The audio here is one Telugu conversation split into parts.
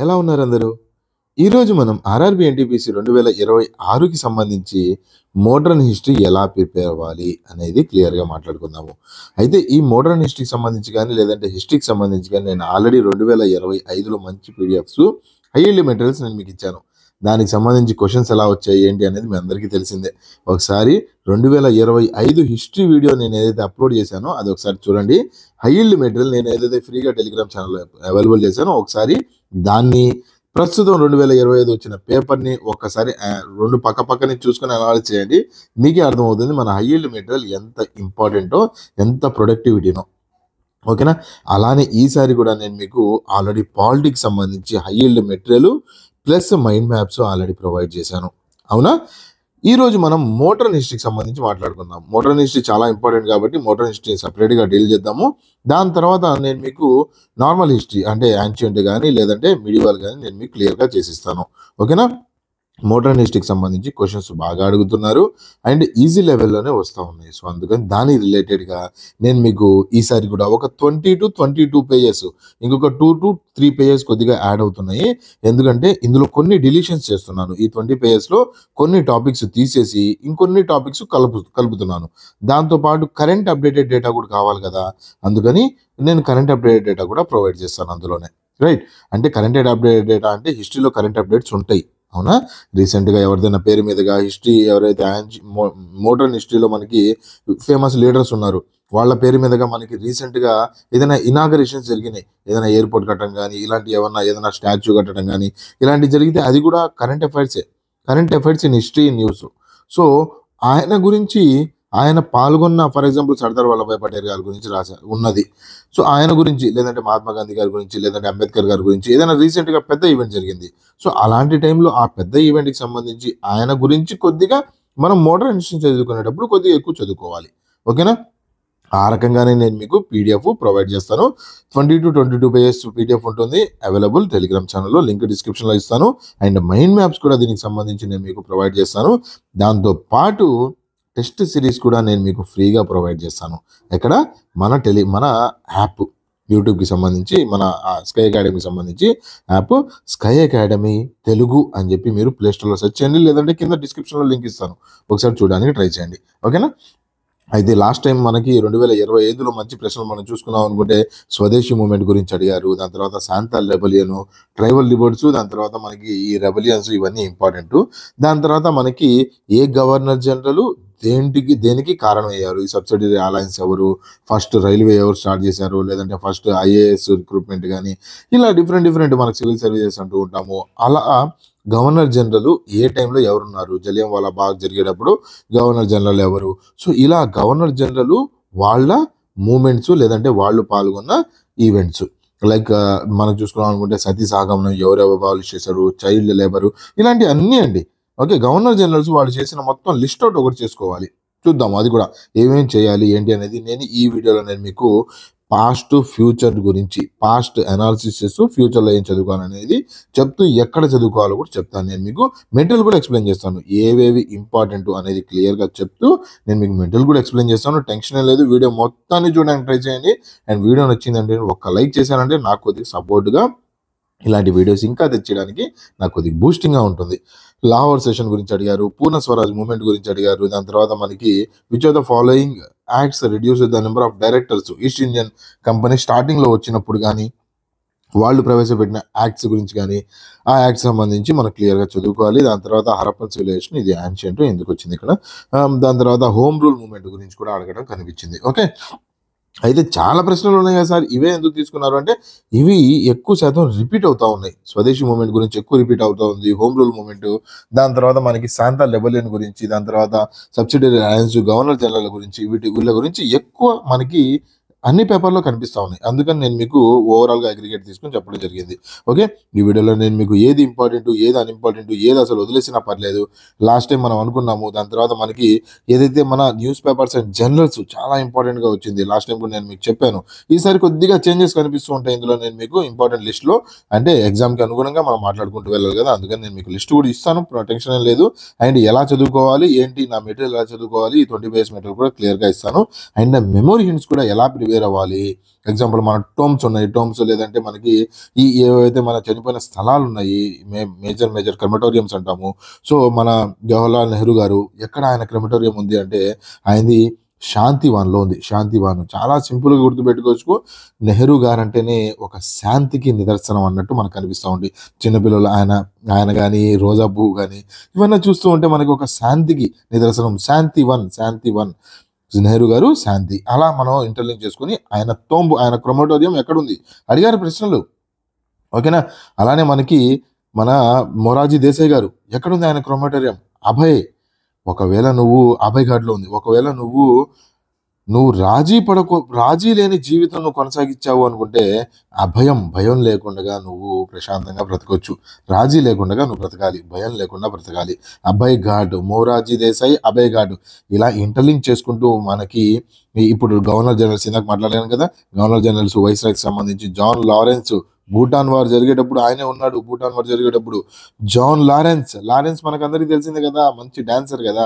ఎలా ఉన్నారు అందరూ? ఈరోజు మనం ఆర్ఆర్‌బీ ఎన్‌టీపీసీ 2026కి సంబంధించి మోడర్న్ హిస్టరీ ఎలా ప్రిపేర్ అవ్వాలి అనేది క్లియర్‌గా మాట్లాడుకుందాము. అయితే ఈ మోడర్న్ హిస్టరీకి సంబంధించి గాని, లేదంటే హిస్టరీకి సంబంధించి గాని నేను ఆల్రెడీ 2025లో మంచి పీడిఎఫ్స్ హై యీల్డ్ మెటీరియల్స్ నేను మీకిచ్చాను. దానికి సంబంధించి క్వెషన్స్ ఎలా వచ్చాయి, ఏంటి అనేది మీ అందరికీ తెలిసిందే. ఒకసారి 2025 హిస్టరీ వీడియో నేను ఏదైతే అప్‌లోడ్ చేశానో అది ఒకసారి చూడండి. హై యీల్డ్ మెటీరియల్ నేను ఏదైతే ఫ్రీగా టెలిగ్రామ్ ఛానెల్‌లో అవైలబుల్ చేశానో ఒకసారి దాన్ని ప్రస్తుతం 2025 వచ్చిన పేపర్‌ని ఒక్కసారి 2 పక్కనే చూసుకొని అనాలిసిస్ చేయండి. మీకే అర్థమవుతుంది మన హై యీల్డ్ మెటీరియల్ ఎంత ఇంపార్టెంటో, ఎంత ప్రొడక్టివిటీనో. ఓకేనా? అలానే ఈసారి కూడా నేను మీకు ఆల్రెడీ పాలిటిక్స్ సంబంధించి high yield material plus mind maps already provide చేశాను. అవునా? ఈరోజు మనం మోడర్న్ హిస్టరీకి సంబంధించి మాట్లాడుకుందాం. మోడర్న్ హిస్టరీ చాలా ఇంపార్టెంట్ కాబట్టి మోడర్న్ హిస్టరీ సెపరేట్‌గా డీల్ చేద్దాము. దాని తర్వాత నేను మీకు నార్మల్ హిస్టరీ అంటే యాన్షియంట్ గాని, లేదంటే మిడివల్ గాని నేను మీకు క్లియర్‌గా చేసిస్తాను. ఓకేనా? మోడర్న్ హిస్టరీకి సంబంధించి క్వెషన్స్ బాగా అడుగుతున్నారు అండ్ ఈజీ లెవెల్‌లోనే వస్తా ఉన్నాయి. సో, అందుకని దాని రిలేటెడ్‌గా నేను మీకు ఈసారి కూడా ఒక 20-22 పేజెస్ ఇంకొక 2-3 పేజెస్ కొద్దిగా యాడ్ అవుతున్నాయి. ఎందుకంటే ఇందులో కొన్ని డిలీషన్స్ చేస్తున్నాను. ఈ 20 పేజెస్‌లో కొన్ని టాపిక్స్ తీసేసి ఇంకొన్ని టాపిక్స్ కలుపుతున్నాను. దాంతో పాటు కరెంట్ అప్డేటెడ్ డేటా కూడా కావాలి కదా! అందుకని నేను కరెంట్ అప్డేటెడ్ డేటా కూడా ప్రొవైడ్ చేస్తాను అందులోనే. రైట్. అంటే కరెంట్ అప్డేటెడ్ డేటా అంటే హిస్టరీలో కరెంట్ అప్డేట్స్ ఉంటాయి. అవునా? రీసెంట్‌గా ఎవరిదైనా పేరు మీదుగా హిస్టరీ ఎవరైతే మోడర్న్ హిస్టరీలో మనకి ఫేమస్ లీడర్స్ ఉన్నారు. వాళ్ళ పేరు మీదుగా మనకి రీసెంట్‌గా ఏదైనా ఇనాగరేషన్స్ జరిగినాయి. ఏదైనా ఎయిర్‌పోర్ట్ కట్టడం గాని, ఇలాంటి ఏదైనా స్టాచ్యూ కట్టడం గాని, ఇలాంటివి జరిగితే అది కూడా కరెంట్ అఫైర్సే. Current affairs in history news. So, ఆయన గురించి ఆయన పాల్గొన్న ఫర్ ఎగ్జాంపుల్ సర్దార్ వల్లభాయ్ పటేల్ గారి గురించి ఉన్నది. సో, ఆయన గురించి లేదంటే మహాత్మా గాంధీ గారి గురించి, లేదంటే అంబేద్కర్ గారి గురించి ఏదైనా రీసెంట్‌గా పెద్ద ఈవెంట్ జరిగింది. సో, అలాంటి టైంలో ఆ పెద్ద ఈవెంట్‌కి సంబంధించి ఆయన గురించి కొద్దిగా మనం మోడర్న్ హిస్టరీ చదువుకునేటప్పుడు కొద్దిగా ఎక్కువ చదువుకోవాలి. ఓకేనా? ఆ రకంగానే నేను మీకు పీడిఎఫ్ ప్రొవైడ్ చేస్తాను. 20-22 పేజెస్ పీడిఎఫ్ ఉంటుంది. అవైలబుల్ టెలిగ్రామ్ ఛానెల్‌లో లింక్ డిస్క్రిప్షన్‌లో ఇస్తాను. అండ్ మైండ్ మ్యాప్స్ కూడా దీనికి సంబంధించి నేను మీకు ప్రొవైడ్ చేస్తాను. దాంతో పాటు టెస్ట్ సిరీస్ కూడా నేను మీకు ఫ్రీగా ప్రొవైడ్ చేస్తాను. ఎక్కడ? మన యాప్ యూట్యూబ్‌కి సంబంధించి మన స్కై అకాడమీకి సంబంధించి యాప్ స్కై అకాడమీ తెలుగు అని చెప్పి మీరు ప్లే స్టోర్‌లో సెర్చ్ చేయండి. లేదంటే కింద డిస్క్రిప్షన్‌లో లింక్ ఇస్తాను. ఒకసారి చూడడానికి ట్రై చేయండి. ఓకేనా? అయితే లాస్ట్ టైం మనకి 2025లో మంచి ప్రశ్నలు మనం చూసుకున్నాం అనుకుంటే స్వదేశీ మూవ్‌మెంట్ గురించి అడిగారు. దాని తర్వాత సాంతాల్ రెబెలియన్, ట్రైబల్ లిబర్ట్స్, దాని తర్వాత మనకి ఈ రెబెలియన్స్ ఇవన్నీ ఇంపార్టెంట్. దాని తర్వాత మనకి ఏ గవర్నర్ జనరల్ దేనికి కారణమయ్యారు? ఈ సబ్సిడరీ అలయన్స్ ఎవరు? ఫస్ట్ రైల్వే ఎవరు స్టార్ట్ చేశారు? లేదంటే ఫస్ట్ ఐఏఎస్ రిక్రూట్మెంట్ గాని ఇలా డిఫరెంట్ మనకు సివిల్ సర్వీసెస్ అంటూ ఉంటాము. అలా గవర్నర్ జనరల్ ఏ టైంలో ఎవరున్నారు? జలియన్వాలా బాగ్ జరిగేటప్పుడు గవర్నర్ జనరల్ ఎవరు? సో, ఇలా గవర్నర్ జనరల్ వాళ్ళ మూవ్‌మెంట్స్ లేదంటే వాళ్ళు పాల్గొన్న ఈవెంట్స్ లైక్ మనం చూసుకున్నాం అనుకుంటే సతీ సహగమనం ఎవరెవరు అబాలిష్ చేశారు? చైల్డ్ లేబర్ ఇలాంటివి అన్నీ అండి. ఓకే. గవర్నర్ జనరల్స్ వాళ్ళు చేసిన మొత్తం లిస్ట్ ఔట్ ఒకటి చేసుకోవాలి. చూద్దాం అది కూడా ఏమేం చేయాలి ఏంటి అనేది నేను ఈ వీడియోలో నేను మీకు పాస్ట్, ఫ్యూచర్ గురించి పాస్ట్ అనాలిసిస్ చేస్తూ ఫ్యూచర్‌లో ఏం చదువుకోవాలనేది చెప్తూ ఎక్కడ చదువుకోవాలో కూడా చెప్తాను. నేను మీకు మెటీరియల్ కూడా ఎక్స్‌ప్లెయిన్ చేస్తాను. ఏవేవి ఇంపార్టెంట్ అనేది క్లియర్‌గా చెప్తూ నేను మీకు మెటీరియల్ కూడా ఎక్స్‌ప్లెయిన్ చేస్తాను. టెన్షన్ ఏం లేదు. వీడియో మొత్తాన్ని చూడడానికి ట్రై చేయండి. అండ్ వీడియో నచ్చిందంటే ఒక్క లైక్ చేశారంటే నాకు కొద్దిగా సపోర్ట్‌గా ఇలాంటి వీడియోస్ ఇంకా తెచ్చేయడానికి నాకు కొద్దిగా బూస్టింగ్‌గా ఉంటుంది. లాహోర్ సెషన్ గురించి అడిగారు. పూర్ణ స్వరాజ్ మూవ్‌మెంట్ గురించి అడిగారు. దాని తర్వాత మనకి which of the following acts reduce the number of directors east Indian company స్టార్టింగ్‌లో వచ్చినప్పుడు గాని, వాళ్ళు ప్రవేశపెట్టిన యాక్ట్స్ గురించి గాని, ఆ యాక్ట్స్ సంబంధించి మనం క్లియర్‌గా చదువుకోవాలి. దాని తర్వాత హరప్పన్ సివిలైజేషన్ ఇది యాన్షియంట్ ఎందుకొచ్చింది ఇక్కడ. దాని తర్వాత హోమ్ రూల్ మూవ్‌మెంట్ గురించి కూడా అడగడం కనిపించింది. ఓకే. అయితే చాలా ప్రశ్నలు ఉన్నాయి కదా సార్! ఇవే ఎందుకు తీసుకున్నారు అంటే, ఇవి ఎక్కువ శాతం రిపీట్ అవుతా ఉన్నాయి. స్వదేశీ మూవ్‌మెంట్ గురించి ఎక్కువ రిపీట్ అవుతా ఉంది. హోమ్ రూల్ మూవ్‌మెంట్, దాని తర్వాత మనకి సాంతాల్ రెబెలియన్ గురించి, దాని తర్వాత సబ్సిడరీ అలయన్స్, గవర్నర్ జనరల్ గురించి వీళ్ళ గురించి ఎక్కువ మనకి అన్ని పేపర్‌లో కనిపిస్తా ఉన్నాయి. అందుకని నేను మీకు ఓవరాల్‌గా అగ్రిగేట్ తీసుకొని చెప్పడం జరిగింది. ఓకే. ఈ వీడియోలో నేను మీకు ఏది ఇంపార్టెంట్, ఏది అన్‌ఇంపార్టెంట్, ఏది అసలు వదిలేసినా పర్లేదు. లాస్ట్ టైం మనం అనుకున్నాము. దాని తర్వాత మనకి ఏదైతే మన న్యూస్ పేపర్స్ అండ్ జర్నల్స్ చాలా ఇంపార్టెంట్‌గా వచ్చింది. లాస్ట్ టైం కూడా నేను మీకు చెప్పాను. ఈసారి కొద్దిగా చేంజెస్ కనిపిస్తూ ఉంటాయి ఇందులో నేను మీకు ఇంపార్టెంట్ లిస్ట్‌లో. అంటే ఎగ్జామ్‌కి అనుగుణంగా మనం మాట్లాడుకుంటూ వెళ్ళాలి కదా! అందుకని నేను మీకు లిస్ట్ కూడా ఇస్తాను. టెన్షన్ ఏం లేదు. అండ్ ఎలా చదువుకోవాలి, ఏంటి నా మెటీరియల్ ఎలా చదువుకోవాలి, ఈ 20 పేజెస్ మెటీరియల్ కూడా క్లియర్‌గా ఇస్తాను. అండ్ మెమరీ హింట్స్ కూడా ఎలా ప్రిపేర్ అవ్వాలి. ఎగ్జాంపుల్ మన టోమ్స్ ఉన్నాయి. టోమ్స్ లేదంటే మనకి ఏవైతే మన చనిపోయిన స్థలాలు ఉన్నాయి, మేజర్ క్రెమటోరియంస్ అంటాము. సో మన జవహర్లాల్ నెహ్రూ గారు ఎక్కడ ఆయన క్రెమటోరియం ఉంది అంటే ఆయనది శాంతివాన్లో ఉంది. శాంతివాన్ చాలా సింపుల్గా గుర్తుపెట్టుకోవచ్చు. నెహ్రూ గారు అంటేనే ఒక శాంతికి నిదర్శనం అన్నట్టు మనకు కనిపిస్తూ ఉంది. చిన్నపిల్లలు ఆయన కానీ రోజా పువ్వు కానీ ఇవన్నీ చూస్తూ ఉంటే మనకి ఒక శాంతికి నిదర్శనం. శాంతివన్ నెహ్రూ గారు శాంతి. అలా మనం ఇంటర్లింక్ చేసుకుని ఆయన క్రొమటోరియం ఎక్కడుంది అడిగారు ప్రశ్నలు. ఓకేనా. అలానే మనకి మన మొరార్జీ దేశాయ్ గారు ఎక్కడుంది ఆయన క్రొమటోరియం? అభయ్. ఒకవేళ నువ్వు అభయ్ ఘాట్లో ఉంది. ఒకవేళ నువ్వు రాజీ లేని జీవితం నువ్వు కొనసాగించావు అనుకుంటే భయం లేకుండా నువ్వు ప్రశాంతంగా బ్రతకొచ్చు. రాజీ లేకుండా నువ్వు బ్రతకాలి, భయం లేకుండా బ్రతకాలి. అభయ్ ఘాట్, మొరార్జీ దేశాయ్, అభయ్ ఘాట్ ఇలా ఇంటర్లింక్ చేసుకుంటూ మనకి ఇప్పుడు గవర్నర్ జనరల్స్ ఇందాక మాట్లాడాను కదా, గవర్నర్ జనరల్స్ వైస్రాయ్కి సంబంధించి జాన్ లారెన్స్ భూటాన్ వార్ జరిగేటప్పుడు ఆయనే ఉన్నాడు. భూటాన్ వార్ జరిగేటప్పుడు జాన్ లారెన్స్ మనకందరికీ తెలిసిందే కదా, మంచి డాన్సర్ కదా.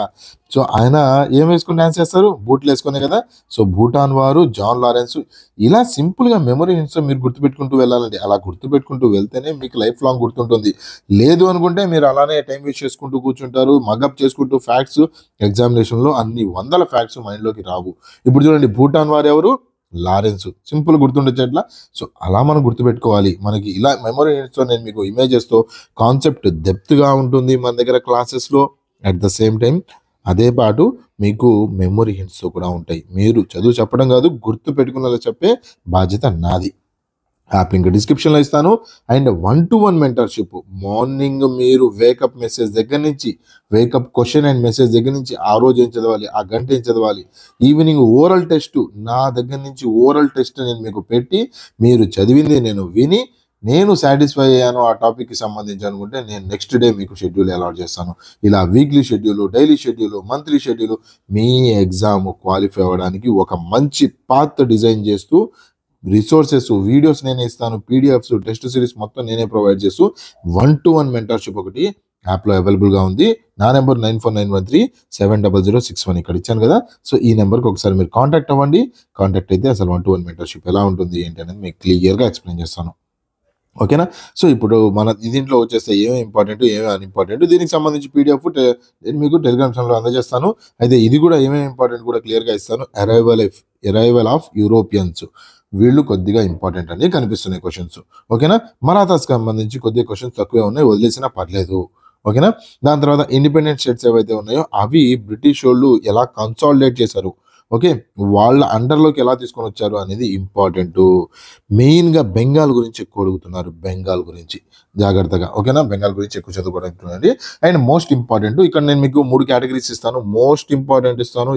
సో ఆయన ఏం వేసుకుని డాన్స్ చేస్తారు? బూట్లు వేసుకునే కదా. సో భూటాన్ వారు, జాన్ లారెన్స్, ఇలా సింపుల్గా మెమరీ హింట్స్ మీరు గుర్తుపెట్టుకుంటూ వెళ్ళాలండి. అలా గుర్తుపెట్టుకుంటూ వెళ్తేనే మీకు లైఫ్ లాంగ్ గుర్తుంటుంది. లేదు అనుకుంటే మీరు అలానే టైం వేస్ట్ చేసుకుంటూ కూర్చుంటారు, మగప్ చేసుకుంటూ ఫ్యాక్ట్స్ ఎగ్జామినేషన్లో అన్ని వందల ఫ్యాక్ట్స్ మైండ్లోకి రావు. ఇప్పుడు చూడండి, భూటాన్ వారు ఎవరు? లారెన్స్. సింపుల్ గుర్తుండొచ్చేట్లా. సో అలా మనం గుర్తుపెట్టుకోవాలి. మనకి ఇలా మెమరీ యూనిట్స్తో నేను మీకు ఇమేజెస్తో కాన్సెప్ట్ డెప్త్గా ఉంటుంది మన దగ్గర క్లాసెస్లో. అట్ ద సేమ్ టైం అదే పాటు మీకు మెమరీ హింట్స్తో కూడా ఉంటాయి. మీరు చదువు చెప్పడం కాదు, గుర్తు పెట్టుకునేలా చెప్పే బాధ్యత నాది. యాప్ లింక్ డిస్క్రిప్షన్లో ఇస్తాను. And 1-to-1 mentorship. మార్నింగ్ మీరు వేకప్ మెసేజ్ దగ్గర నుంచి, వేకప్ క్వశ్చన్ అండ్ మెసేజ్ దగ్గర నుంచి ఆ రోజు ఏం చదవాలి, ఆ గంట ఏం చదవాలి, ఈవినింగ్ ఓరల్ టెస్ట్ నా దగ్గర నుంచి ఓరల్ టెస్ట్ నేను మీకు పెట్టి మీరు చదివింది నేను విని నేను సాటిస్ఫై అయ్యాను ఆ టాపిక్కి సంబంధించి అనుకుంటే నేను నెక్స్ట్ డే మీకు షెడ్యూల్ అలాట్ చేస్తాను. ఇలా weekly schedule, daily schedule, monthly schedule మీ ఎగ్జామ్ క్వాలిఫై అవ్వడానికి ఒక మంచి పాత్ డిజైన్ చేస్తూ రిసోర్సెస్, వీడియోస్ నేనే ఇస్తాను, పీడిఎఫ్స్, టెస్ట్ సిరీస్ మొత్తం నేనే ప్రొవైడ్ చేస్తూ 1-to-1 మెంటర్షిప్ ఒకటి యాప్లో అవైలబుల్గా ఉంది. నా నెంబర్ 9491370061 ఇక్కడ ఇచ్చాను కదా. సో ఈ నెంబర్కి ఒకసారి మీరు కాంటాక్ట్ అవ్వండి. కాంటాక్ట్ అయితే అసలు 1-to-1 మెంటర్షిప్ ఎలా ఉంటుంది ఏంటి అనేది మీకు క్లియర్గా ఎక్స్ప్లెయిన్ చేస్తాను. ఓకేనా. సో ఇప్పుడు మన దీంట్లో వచ్చేస్తే ఏమేమి ఇంపార్టెంట్, ఏమేమి అన్ఇంపార్టెంట్, దీనికి సంబంధించి పీడిఎఫ్ నేను మీకు టెలిగ్రామ్ ఛానల్లో అందజేస్తాను. అయితే ఇది కూడా ఏమేమి ఇంపార్టెంట్ కూడా క్లియర్గా ఇస్తాను. అరైవల్ ఆఫ్ యూరోపియన్స్, వీళ్ళు కొద్దిగా ఇంపార్టెంట్ అని కనిపిస్తున్నాయి క్వశ్చన్స్. ఓకేనా. మరాఠాస్కి సంబంధించి కొద్దిగా క్వశ్చన్స్ తక్కువే ఉన్నాయి, వదిలేసినా పర్లేదు. ఓకేనా. దాని తర్వాత ఇండిపెండెంట్ స్టేట్స్ ఏవైతే ఉన్నాయో అవి బ్రిటిష్ వాళ్ళు ఎలా కన్సాలిడేట్ చేశారు, ఓకే, వాళ్ళ అండర్లోకి ఎలా తీసుకొని వచ్చారు అనేది ఇంపార్టెంట్. మెయిన్గా బెంగాల్ గురించి ఎక్కువ అడుగుతున్నారు. బెంగాల్ గురించి జాగ్రత్తగా, ఓకేనా. బెంగాల్ గురించి ఎక్కువ చదువుకోవడానికి. అండ్ మోస్ట్ ఇంపార్టెంట్, ఇక్కడ నేను మీకు 3 కేటగిరీస్ ఇస్తాను. మోస్ట్ ఇంపార్టెంట్ ఇస్తాను,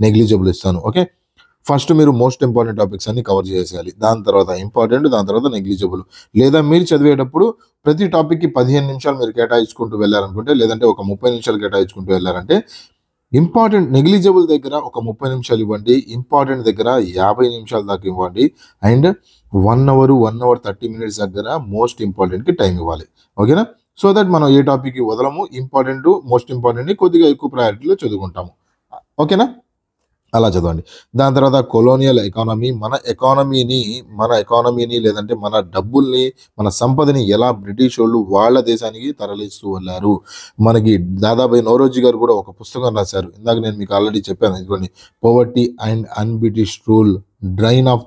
నెగ్లిజిబుల్ ఇస్తాను. ఓకే. ఫస్ట్ మీరు మోస్ట్ ఇంపార్టెంట్ టాపిక్స్ అన్ని కవర్ చేసేయాలి. దాని తర్వాత ఇంపార్టెంట్, దాని తర్వాత నెగ్లిజిబుల్. లేదా మీరు చదివేటప్పుడు ప్రతి టాపిక్కి 15 నిమిషాలు మీరు కేటాయించుకుంటూ వెళ్ళారనుకుంటే, లేదంటే ఒక 30 నిమిషాలు కేటాయించుకుంటూ వెళ్ళారంటే, ఇంపార్టెంట్ నెగ్లిజిబుల్ దగ్గర ఒక 30 నిమిషాలు ఇవ్వండి, ఇంపార్టెంట్ దగ్గర 50 నిమిషాల దాకా ఇవ్వండి. అండ్ 1 అవర్ 30 మినిట్స్ దగ్గర మోస్ట్ ఇంపార్టెంట్కి టైం ఇవ్వాలి. ఓకేనా. సో దట్ మనం ఏ టాపిక్కి వదలము, ఇంపార్టెంట్, మోస్ట్ ఇంపార్టెంట్ని కొద్దిగా ఎక్కువ ప్రయారిటీలో చదువుకుంటాము. ఓకేనా. అలా చదవండి. దాని తర్వాత కొలోనియల్ ఎకానమీ, మన ఎకానమీని లేదంటే మన డబ్బుల్ని, మన సంపదని ఎలా బ్రిటిష్ వాళ్ళు వాళ్ళ దేశానికి తరలిస్తూ వెళ్ళారు. మనకి దాదాబాయి నౌరోజీ గారు కూడా ఒక పుస్తకం రాశారు. ఇందాక నేను మీకు ఆల్రెడీ చెప్పాను, ఇదిగోండి, poverty and un-British rule, drain of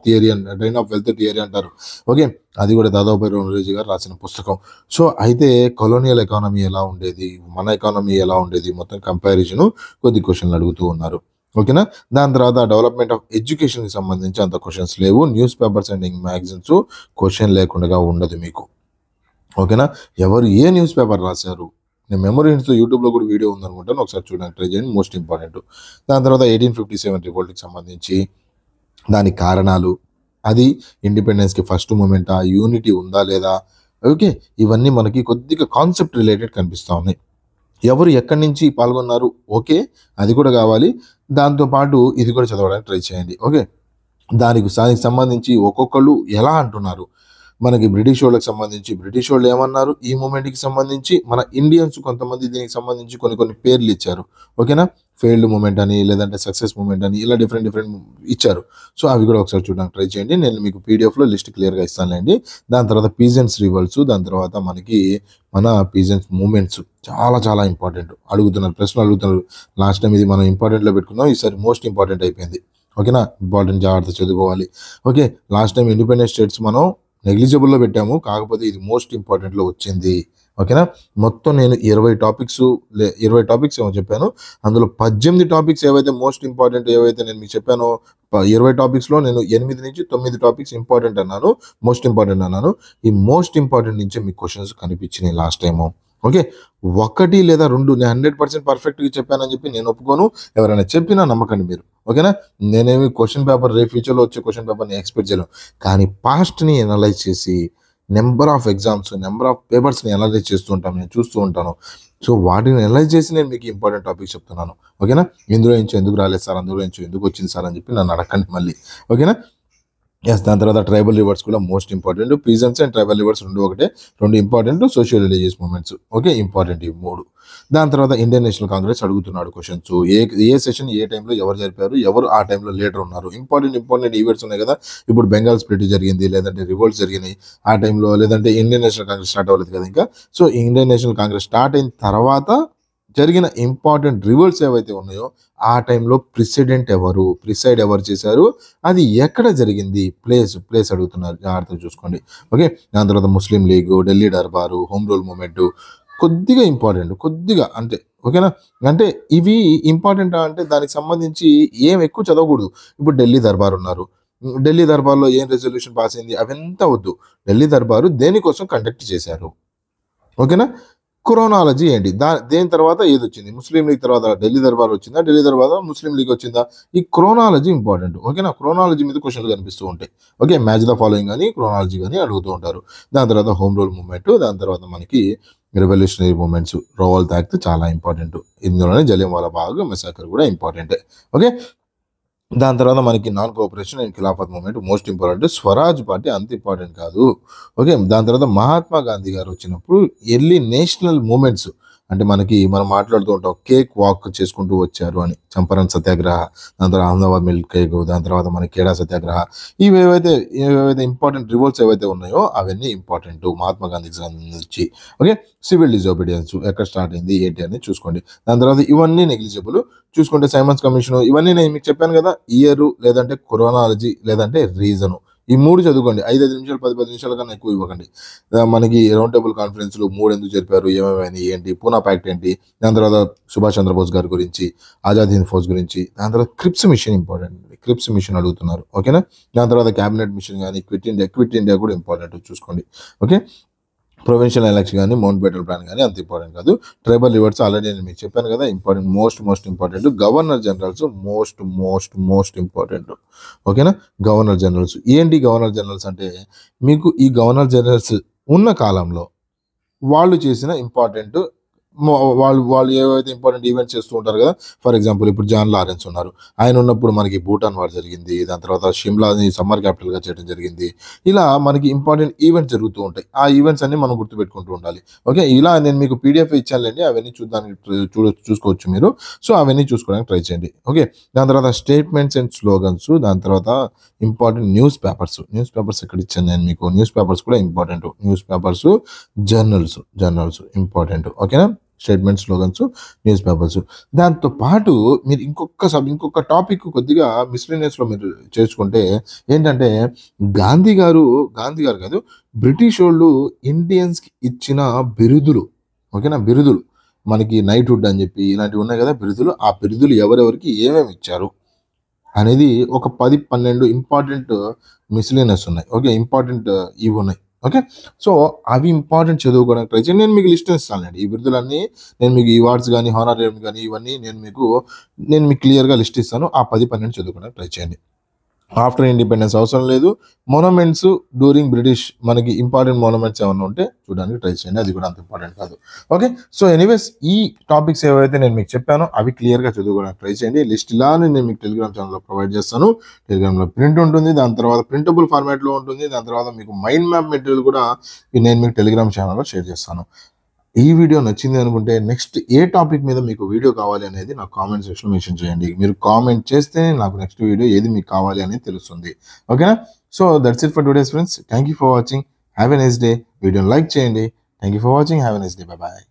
wealth theory అంటారు. ఓకే, అది కూడా దాదాబాయి నౌరోజీ గారు రాసిన పుస్తకం. సో అయితే కొలోనియల్ ఎకానమీ ఎలా ఉండేది, మన ఎకానమీ ఎలా ఉండేది, మొత్తం కంపారిజన్ కొద్ది క్వశ్చన్లు అడుగుతూ ఉన్నారు. ఓకేనా. దాని తర్వాత డెవలప్మెంట్ ఆఫ్ ఎడ్యుకేషన్కి సంబంధించి అంత క్వశ్చన్స్ లేవు. News papers and magazines question లేకుండా ఉండదు మీకు. ఓకేనా. ఎవరు ఏ న్యూస్ పేపర్ రాశారు, నేను మెమరీ హింట్స్తో యూట్యూబ్లో కూడా వీడియో ఉందనుకుంటాను, ఒకసారి చూడండి, ట్రై చేయండి, మోస్ట్ ఇంపార్టెంట్. దాని తర్వాత 1857 రివోల్ట్కి సంబంధించి దాని కారణాలు, అది ఇండిపెండెన్స్కి ఫస్ట్ మూమెంటా, యూనిటీ ఉందా లేదా, ఓకే, ఇవన్నీ మనకి కొద్దిగా కాన్సెప్ట్ రిలేటెడ్ కనిపిస్తూ ఉన్నాయి. ఎవరు ఎక్కడి నుంచి పాల్గొన్నారు, ఓకే, అది కూడా కావాలి. దాంతోపాటు ఇది కూడా చదవడానికి ట్రై చేయండి. ఓకే. దానికి సంబంధించి ఒక్కొక్కళ్ళు ఎలా అంటున్నారు, మనకి బ్రిటిష్ వాళ్ళకి సంబంధించి బ్రిటిష్ వాళ్ళు ఏమన్నారు ఈ మూమెంట్కి సంబంధించి, మన ఇండియన్స్ కొంతమంది దీనికి సంబంధించి కొన్ని కొన్ని పేర్లు ఇచ్చారు. ఓకేనా, ఫెయిల్డ్ మూమెంట్ అని, లేదంటే సక్సెస్ మూమెంట్ అని, ఇలా డిఫరెంట్ డిఫరెంట్ ఇచ్చారు. సో అవి కూడా ఒకసారి చూడడానికి ట్రై చేయండి. నేను మీకు పీడిఎఫ్లో లిస్ట్ క్లియర్గా ఇస్తానులేండి. దాని తర్వాత పీజెంట్స్ రివల్ట్స్, దాని తర్వాత మనకి మన పీజెంట్స్ మూమెంట్స్ చాలా చాలా ఇంపార్టెంట్. అడుగుతున్నారు, ప్రశ్నలు అడుగుతున్నారు. లాస్ట్ టైం ఇది మనం ఇంపార్టెంట్లో పెట్టుకున్నాం, ఈసారి మోస్ట్ ఇంపార్టెంట్ అయిపోయింది. ఓకేనా, ఇంపార్టెంట్, జాగ్రత్త చదువుకోవాలి. Okay, last time independent states మనం నెగ్లిజిబుల్లో పెట్టాము, కాకపోతే ఇది మోస్ట్ ఇంపార్టెంట్లో వచ్చింది. ఓకేనా, మొత్తం నేను 20 టాపిక్స్ ఏమో చెప్పాను. అందులో 18 టాపిక్స్ ఏవైతే మోస్ట్ ఇంపార్టెంట్ ఏవైతే నేను మీకు చెప్పానో 20 టాపిక్స్లో నేను 8 నుంచి 9 టాపిక్స్ ఇంపార్టెంట్ అన్నాను, మోస్ట్ ఇంపార్టెంట్ అన్నాను. ఈ మోస్ట్ ఇంపార్టెంట్ నుంచే మీకు క్వశ్చన్స్ కనిపించినాయి లాస్ట్ టైము. ఓకే, 1 లేదా 2 నేను 100% పర్ఫెక్ట్గా చెప్పానని చెప్పి నేను ఒప్పుకోను. ఎవరైనా చెప్పినా నమ్మకండి మీరు. ఓకేనా, నేనేమి క్వశ్చన్ పేపర్ రేపు ఫ్యూచర్లో వచ్చే క్వశ్చన్ పేపర్ని ఎక్స్పెక్ట్ చేయను, కానీ పాస్ట్ని అనలైజ్ చేసి number of exams, number of పేపర్స్ని అనలైజ్ చేస్తూ ఉంటాను, నేను చూస్తూ ఉంటాను. సో వాటిని అనలైజ్ చేసి నేను మీకు ఇంపార్టెంట్ టాపిక్స్ చెప్తున్నాను. ఓకేనా, ఇందులో నుంచి ఎందుకు రాలేదు సార్, అందులో నుంచి ఎందుకు వచ్చింది సార్ అని చెప్పి నన్ను అడగండి మళ్ళీ. ఓకేనా, ఎస్, దాని తర్వాత ట్రైబల్ రివర్స్ కూడా most important. Peasants and tribal rivers రెండు important. Social religious movements okay important, ఈ 3. దాని తర్వాత ఇండియన్ నేషనల్ కాంగ్రెస్ అడుగుతున్నాడు క్వశ్చన్స్. ఏ సెషన్ ఏ టైంలో ఎవరు జరిపారు, ఎవరు ఆ టైంలో లీడర్ ఉన్నారు, ఇంపార్టెంట్ ఈవెంట్స్ ఉన్నాయి కదా. ఇప్పుడు బెంగాల్ స్ప్లిట్ జరిగింది, లేదంటే రివోల్ట్స్ జరిగినాయి ఆ టైంలో, లేదంటే ఇండియన్ నేషనల్ కాంగ్రెస్ స్టార్ట్ అవ్వలేదు కదా ఇంకా. So Indian national Congress start అయిన తర్వాత జరిగిన ఇంపార్టెంట్ రివోల్ట్స్ ఏవైతే ఉన్నాయో ఆ టైంలో ప్రిసైడ్ ఎవరు చేశారు, అది ఎక్కడ జరిగింది, ప్లేస్ అడుగుతున్నారు, జాగ్రత్తగా చూసుకోండి. ఓకే, దాని తర్వాత Muslim League, Delhi Durbar, home rule movement కొద్దిగా ఇంపార్టెంట్, కొద్దిగా అంతే. ఓకేనా, అంటే ఇవి ఇంపార్టెంట్ అంటే దానికి సంబంధించి ఏం ఎక్కువ చదవకూడదు. ఇప్పుడు ఢిల్లీ దర్బార్ ఉన్నారు, ఢిల్లీ దర్బార్లో ఏం రెజల్యూషన్ పాస్ అయింది అవంతా వద్దు. ఢిల్లీ దర్బారు దేనికోసం కండక్ట్ చేశారు. ఓకేనా, క్రోనాలజీ ఏంటి, దేని తర్వాత ఏది వచ్చింది, ముస్లిం లీగ్ తర్వాత ఢిల్లీ దర్బార్ వచ్చిందా, ఢిల్లీ దర్బార్ ముస్లిం లీగ్ వచ్చిందా, ఈ క్రోనాలజీ ఇంపార్టెంట్. ఓకేనా, క్రోనాలజీ మీద క్వశ్చన్లు కనిపిస్తూ ఉంటాయి. ఓకే, మ్యాచ్ ద ఫాలోయింగ్ కానీ క్రోనాలజీ కానీ అడుగుతూ ఉంటారు. దాని తర్వాత హోమ్ రూల్ మూమెంట్, దాని తర్వాత మనకి రెవల్యూషనరీ మూమెంట్స్, రోవల్ యాక్ట్ చాలా ఇంపార్టెంట్. ఇందులోనే జలియన్వాలా బాగ్ మెసాకర్ కూడా ఇంపార్టెంట్. ఓకే, దాని తర్వాత మనకి non cooperation and Khilafat movement most important. Swaraj party అంత ఇంపార్టెంట్ కాదు. ఓకే, దాని తర్వాత మహాత్మా గాంధీ గారు వచ్చినప్పుడు ఎర్లీ నేషనల్ మూమెంట్స్, అంటే మనం మాట్లాడుతూ ఉంటాం కేక్ వాక్ చేసుకుంటూ వచ్చారు అని, చంపారణ్ సత్యాగ్రహ, దాని తర్వాత అహ్మదాబాద్ మిల్క్ కేక్, దాని తర్వాత మనకి ఖేడా సత్యాగ్రహ, ఏవైతే ఇంపార్టెంట్ రివోల్ట్స్ ఏవైతే ఉన్నాయో అవన్నీ ఇంపార్టెంట్ మహాత్మా గాంధీకి సంబంధించి. ఓకే, సివిల్ డిజోబీడియన్స్ ఎక్కడ స్టార్ట్ అయింది ఏంటి అని చూసుకోండి. దాని తర్వాత ఇవన్నీ నెగ్లిజిబుల్. చూసుకుంటే సైమన్స్ కమిషన్, ఇవన్నీ నేను మీకు చెప్పాను కదా, ఇయర్, లేదంటే క్రోనాలజీ, లేదంటే రీజను, ఈ 3 చదువుకోండి. 5 నిమిషాలు 10 నిమిషాల కన్నా ఎక్కువ ఇవ్వకండి. మనకి రౌండ్ టేబుల్ కాన్ఫరెన్స్లు 3 ఎందుకు జరిపారు, ఏమేమైనా ఏంటి, పూనా ప్యాక్ట్ ఏంటి, దాని తర్వాత సుభాష్ చంద్రబోస్ గారి గురించి, ఆజాద్ హింద్ ఫౌజ్ గురించి, దాని తర్వాత క్రిప్స్ మిషన్ ఇంపార్టెంట్, క్రిప్స్ మిషన్ అడుగుతున్నారు. ఓకేనా, దాని తర్వాత క్యాబినెట్ మిషన్ కానీ క్విట్ ఇండియా కూడా ఇంపార్టెంట్ చూసుకోండి. ఓకే, ప్రొవిన్షియల్ ఎలక్షన్ కానీ మౌంట్ బ్యాటల్ ప్లాన్ కానీ అంత ఇంపార్టెంట్ కాదు. ట్రైబల్ రివర్స్ ఆల్రెడీ నేను మీకు చెప్పాను కదా important, most important. Governor generals most important. ఓకేనా, గవర్నర్ జనరల్స్ ఏంటి, గవర్నర్ జనరల్స్ అంటే మీకు ఈ గవర్నర్ జనరల్స్ ఉన్న కాలంలో వాళ్ళు చేసిన ఇంపార్టెంట్, వాళ్ళు ఏవైతే ఇంపార్టెంట్ ఈవెంట్స్ చేస్తూ ఉంటారు కదా. ఫర్ ఎగ్జాంపుల్ ఇప్పుడు జాన్ లారెన్స్ ఉన్నారు, ఆయన ఉన్నప్పుడు మనకి భూటాన్ వార్ జరిగింది, దాని తర్వాత షిమ్లాని సమ్మర్ క్యాపిటల్గా చేయడం జరిగింది. ఇలా మనకి ఇంపార్టెంట్ ఈవెంట్స్ జరుగుతూ ఉంటాయి. ఆ ఈవెంట్స్ అన్ని మనం గుర్తుపెట్టుకుంటూ ఉండాలి. ఓకే, ఇలా నేను మీకు పీడిఎఫ్ ఇచ్చానులేండి, అవన్నీ చూసుకోవచ్చు మీరు. సో అవన్నీ చూసుకోవడానికి ట్రై చేయండి. ఓకే, దాని తర్వాత స్టేట్మెంట్స్ అండ్ స్లోగన్స్, దాని తర్వాత ఇంపార్టెంట్ న్యూస్ పేపర్స్ ఎక్కడ ఇచ్చాను నేను మీకు, న్యూస్ పేపర్స్ కూడా important. News papers, journals important. ఓకేనా, స్టేట్మెంట్, స్లోగన్స్, న్యూస్ పేపర్స్. దాంతో పాటు మీరు ఇంకొక టాపిక్ కొద్దిగా మిస్లీనియస్లో మీరు చేసుకుంటే ఏంటంటే గాంధీ గారు కాదు, బ్రిటిష్ వాళ్ళు ఇండియన్స్కి ఇచ్చిన బిరుదులు. ఓకేనా, బిరుదులు మనకి నైట్హుడ్ అని చెప్పి ఇలాంటివి ఉన్నాయి కదా బిరుదులు, ఆ బిరుదులు ఎవరెవరికి ఏమేమి ఇచ్చారు అనేది ఒక 10-12 ఇంపార్టెంట్ మిస్లీనియస్ ఉన్నాయి. ఓకే, ఇంపార్టెంట్ ఇవి ఉన్నాయి. ఓకే, సో అవి ఇంపార్టెంట్ చదువుకోవడానికి ట్రై చేయండి. నేను మీకు లిస్ట్ ఇస్తానండి, ఈ బిరుదులన్నీ నేను మీకు, ఈ అవార్డ్స్ కానీ హానరేరియం కానీ ఇవన్నీ నేను మీకు క్లియర్గా లిస్ట్ ఇస్తాను. ఆ 10-12 చదువుకోవడానికి ట్రై చేయండి. ఆఫ్టర్ ఇండిపెండెన్స్ అవసరం లేదు. మొనమెంట్స్ డ్యూరింగ్ బ్రిటిష్ మనకి ఇంపార్టెంట్ మొనమెంట్స్ ఏమన్నా ఉంటే చూడడానికి ట్రై చేయండి, అది కూడా అంత ఇంపార్టెంట్ కాదు. ఓకే, సో ఎనీవేస్ ఈ టాపిక్స్ ఏవైతే నేను మీకు చెప్పానో అవి క్లియర్గా చదువుకోవడానికి ట్రై చేయండి. లిస్ట్ ఇలానే నేను మీకు టెలిగ్రామ్ ఛానల్లో ప్రొవైడ్ చేస్తాను. టెలిగ్రామ్లో ప్రింట్ ఉంటుంది, దాని తర్వాత ప్రింటబుల్ ఫార్మాట్లో ఉంటుంది, దాని తర్వాత మీకు మైండ్ మ్యాప్ మెటీరియల్ కూడా నేను మీకు టెలిగ్రామ్ ఛానల్లో షేర్ చేస్తాను. ఈ వీడియో నచ్చింది అనుకుంటే నెక్స్ట్ ఏ టాపిక్ మీద మీకు వీడియో కావాలి అనేది నాకు కామెంట్ సెక్షన్లో మెన్షన్ చేయండి. మీరు కామెంట్ చేస్తే నాకు నెక్స్ట్ వీడియో ఏది మీకు కావాలి అనేది తెలుస్తుంది. ఓకేనా? So that's it for today's friends. Thank you for watching. Have a nice day. వీడియోని లైక్ చేయండి. Thank you for watching. Have a nice day. Bye bye.